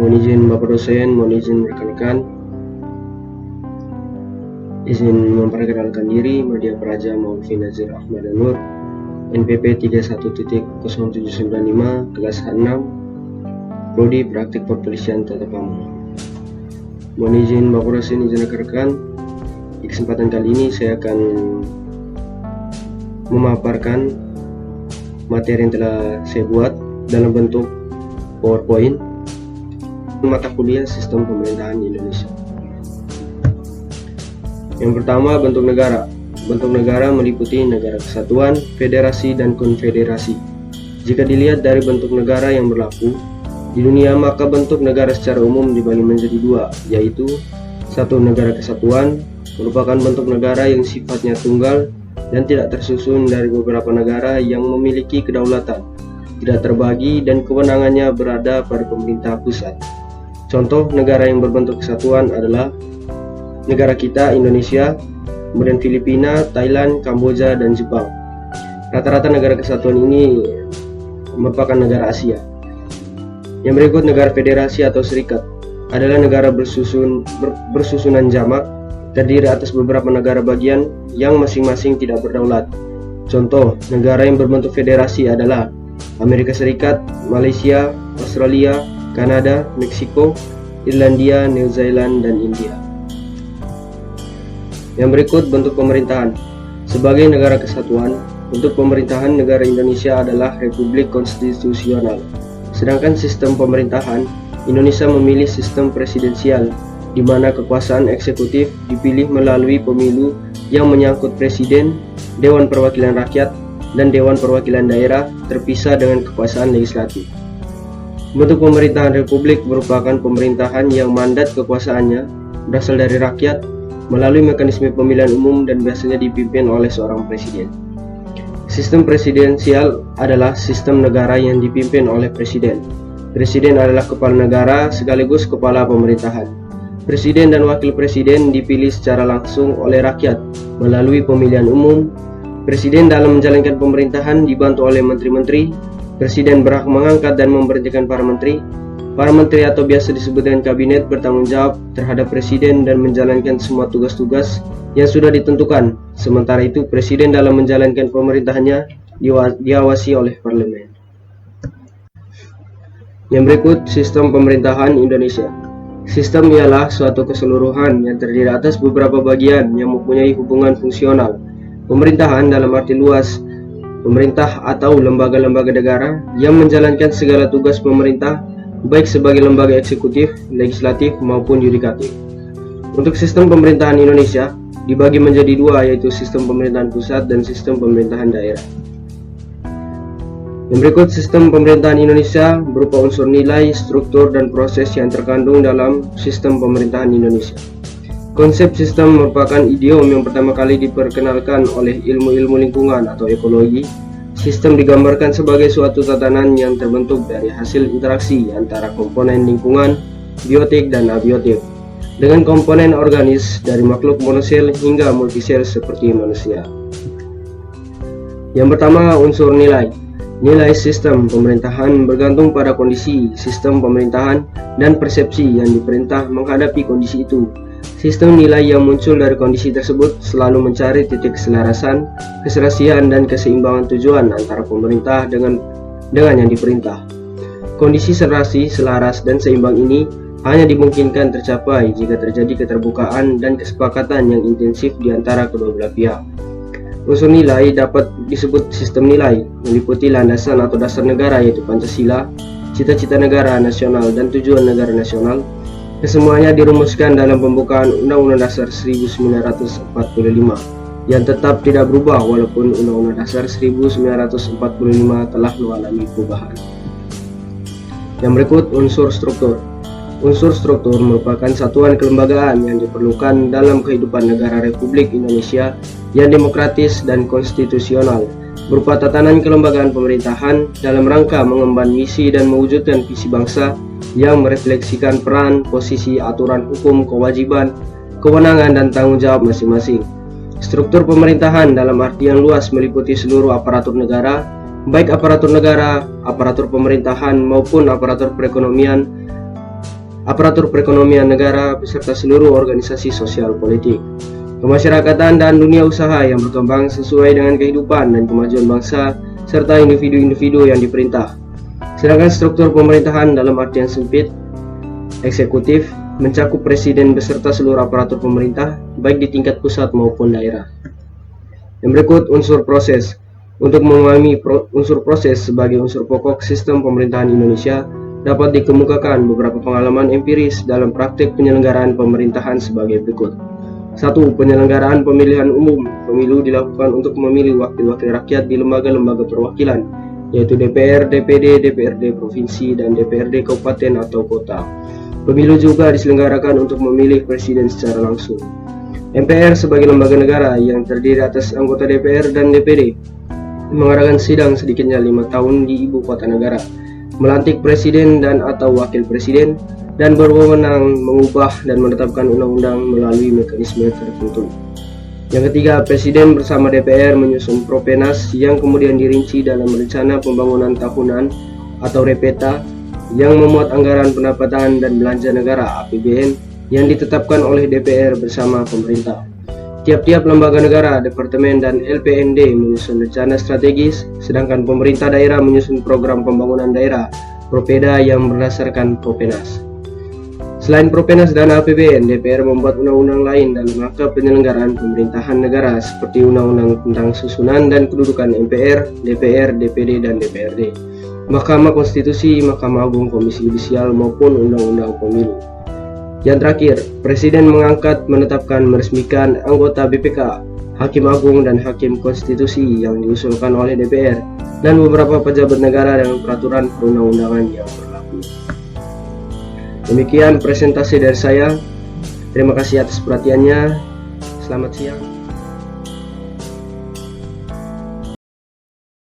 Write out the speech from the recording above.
Mohon izin Bapak dosen, mohon izin rekan-rekan. Izin memperkenalkan diri, Madya Praja Maulvi Nazir Ahmad Nur, NPP 31.0795, kelas H6, Prodi Praktik Perpolisian Tata Pamong. Mohon izin Bapak dosen, izin rekan-rekan. Di kesempatan kali ini saya akan memaparkan materi yang telah saya buat dalam bentuk PowerPoint, mata kuliah Sistem Pemerintahan Indonesia. Yang pertama, bentuk negara. Bentuk negara meliputi negara kesatuan, federasi, dan konfederasi. Jika dilihat dari bentuk negara yang berlaku di dunia, maka bentuk negara secara umum dibagi menjadi dua, yaitu satu, negara kesatuan merupakan bentuk negara yang sifatnya tunggal dan tidak tersusun dari beberapa negara yang memiliki kedaulatan, tidak terbagi, dan kewenangannya berada pada pemerintah pusat. Contoh negara yang berbentuk kesatuan adalah negara kita, Indonesia, kemudian Filipina, Thailand, Kamboja, dan Jepang. Rata-rata negara kesatuan ini merupakan negara Asia. Yang berikut, negara federasi atau serikat adalah negara bersusunan jamak, terdiri atas beberapa negara bagian yang masing-masing tidak berdaulat. Contoh, negara yang berbentuk federasi adalah Amerika Serikat, Malaysia, Australia, Kanada, Meksiko, Irlandia, New Zealand, dan India. Yang berikut, bentuk pemerintahan. Sebagai negara kesatuan, bentuk pemerintahan negara Indonesia adalah Republik Konstitusional. Sedangkan sistem pemerintahan, Indonesia memilih sistem presidensial, di mana kekuasaan eksekutif dipilih melalui pemilu yang menyangkut presiden, Dewan Perwakilan Rakyat, dan Dewan Perwakilan Daerah, terpisah dengan kekuasaan legislatif. Bentuk pemerintahan republik merupakan pemerintahan yang mandat kekuasaannya berasal dari rakyat melalui mekanisme pemilihan umum dan biasanya dipimpin oleh seorang presiden. Sistem presidensial adalah sistem negara yang dipimpin oleh presiden. Presiden adalah kepala negara sekaligus kepala pemerintahan. Presiden dan wakil presiden dipilih secara langsung oleh rakyat melalui pemilihan umum. Presiden dalam menjalankan pemerintahan dibantu oleh menteri-menteri. Presiden berhak mengangkat dan memberhentikan para menteri. Para menteri atau biasa disebut dengan kabinet bertanggung jawab terhadap presiden dan menjalankan semua tugas-tugas yang sudah ditentukan. Sementara itu, presiden dalam menjalankan pemerintahannya diawasi oleh parlemen. Yang berikut, sistem pemerintahan Indonesia. Sistem ialah suatu keseluruhan yang terdiri atas beberapa bagian yang mempunyai hubungan fungsional. Pemerintahan dalam arti luas, pemerintah atau lembaga-lembaga negara yang menjalankan segala tugas pemerintah, baik sebagai lembaga eksekutif, legislatif, maupun yudikatif. Untuk sistem pemerintahan Indonesia dibagi menjadi dua, yaitu sistem pemerintahan pusat dan sistem pemerintahan daerah. Yang berikut, sistem pemerintahan Indonesia berupa unsur nilai, struktur, dan proses yang terkandung dalam sistem pemerintahan Indonesia. Konsep sistem merupakan idiom yang pertama kali diperkenalkan oleh ilmu-ilmu lingkungan atau ekologi. Sistem digambarkan sebagai suatu tatanan yang terbentuk dari hasil interaksi antara komponen lingkungan, biotik, dan abiotik, dengan komponen organis dari makhluk monosel hingga multisel seperti manusia. Yang pertama, unsur nilai. Nilai sistem pemerintahan bergantung pada kondisi sistem pemerintahan dan persepsi yang diperintah menghadapi kondisi itu. Sistem nilai yang muncul dari kondisi tersebut selalu mencari titik keselarasan, keserasian, dan keseimbangan tujuan antara pemerintah dengan yang diperintah. Kondisi serasi, selaras, dan seimbang ini hanya dimungkinkan tercapai jika terjadi keterbukaan dan kesepakatan yang intensif di antara kedua belah pihak. Unsur nilai dapat disebut sistem nilai, meliputi landasan atau dasar negara yaitu Pancasila, cita-cita negara nasional, dan tujuan negara nasional. Kesemuanya dirumuskan dalam pembukaan Undang-Undang Dasar 1945 yang tetap tidak berubah walaupun Undang-Undang Dasar 1945 telah mengalami perubahan. Yang berikut, unsur struktur. Unsur struktur merupakan satuan kelembagaan yang diperlukan dalam kehidupan negara Republik Indonesia yang demokratis dan konstitusional, berupa tatanan kelembagaan pemerintahan dalam rangka mengemban misi dan mewujudkan visi bangsa yang merefleksikan peran, posisi, aturan hukum, kewajiban, kewenangan, dan tanggung jawab masing-masing. Struktur pemerintahan dalam arti yang luas meliputi seluruh aparatur negara, baik aparatur negara, aparatur pemerintahan, maupun aparatur perekonomian, aparatur perekonomian negara, beserta seluruh organisasi sosial politik, kemasyarakatan dan dunia usaha yang berkembang sesuai dengan kehidupan dan kemajuan bangsa, serta individu-individu yang diperintah. Sedangkan struktur pemerintahan dalam artian sempit, eksekutif, mencakup presiden beserta seluruh aparatur pemerintah, baik di tingkat pusat maupun daerah. Yang berikut unsur proses. Untuk memahami unsur proses sebagai unsur pokok sistem pemerintahan Indonesia, dapat dikemukakan beberapa pengalaman empiris dalam praktik penyelenggaraan pemerintahan sebagai berikut. 1. Penyelenggaraan pemilihan umum. Pemilu dilakukan untuk memilih wakil-wakil rakyat di lembaga-lembaga perwakilan, yaitu DPR, DPD, DPRD provinsi, dan DPRD kabupaten atau kota. Pemilu juga diselenggarakan untuk memilih presiden secara langsung. MPR sebagai lembaga negara yang terdiri atas anggota DPR dan DPD, mengadakan sidang sedikitnya 5 tahun di ibu kota negara, melantik presiden dan atau wakil presiden, dan berwenang mengubah dan menetapkan undang-undang melalui mekanisme tertentu. Yang ketiga, presiden bersama DPR menyusun Propenas yang kemudian dirinci dalam rencana pembangunan tahunan atau RPTA yang memuat anggaran pendapatan dan belanja negara APBN yang ditetapkan oleh DPR bersama pemerintah. Tiap-tiap lembaga negara, departemen, dan LPND menyusun rencana strategis, sedangkan pemerintah daerah menyusun program pembangunan daerah Propeda yang berdasarkan Propenas. Selain Propenas dan APBN, DPR membuat undang-undang lain dalam rangka penyelenggaraan pemerintahan negara seperti Undang-Undang tentang Susunan dan Kedudukan MPR, DPR, DPD, dan DPRD, Mahkamah Konstitusi, Mahkamah Agung, Komisi Yudisial, maupun Undang-Undang Pemilu. Yang terakhir, Presiden mengangkat, menetapkan, meresmikan anggota BPK, Hakim Agung, dan Hakim Konstitusi yang diusulkan oleh DPR, dan beberapa pejabat negara dengan peraturan perundang-undangan yang berlaku. Demikian presentasi dari saya. Terima kasih atas perhatiannya. Selamat siang.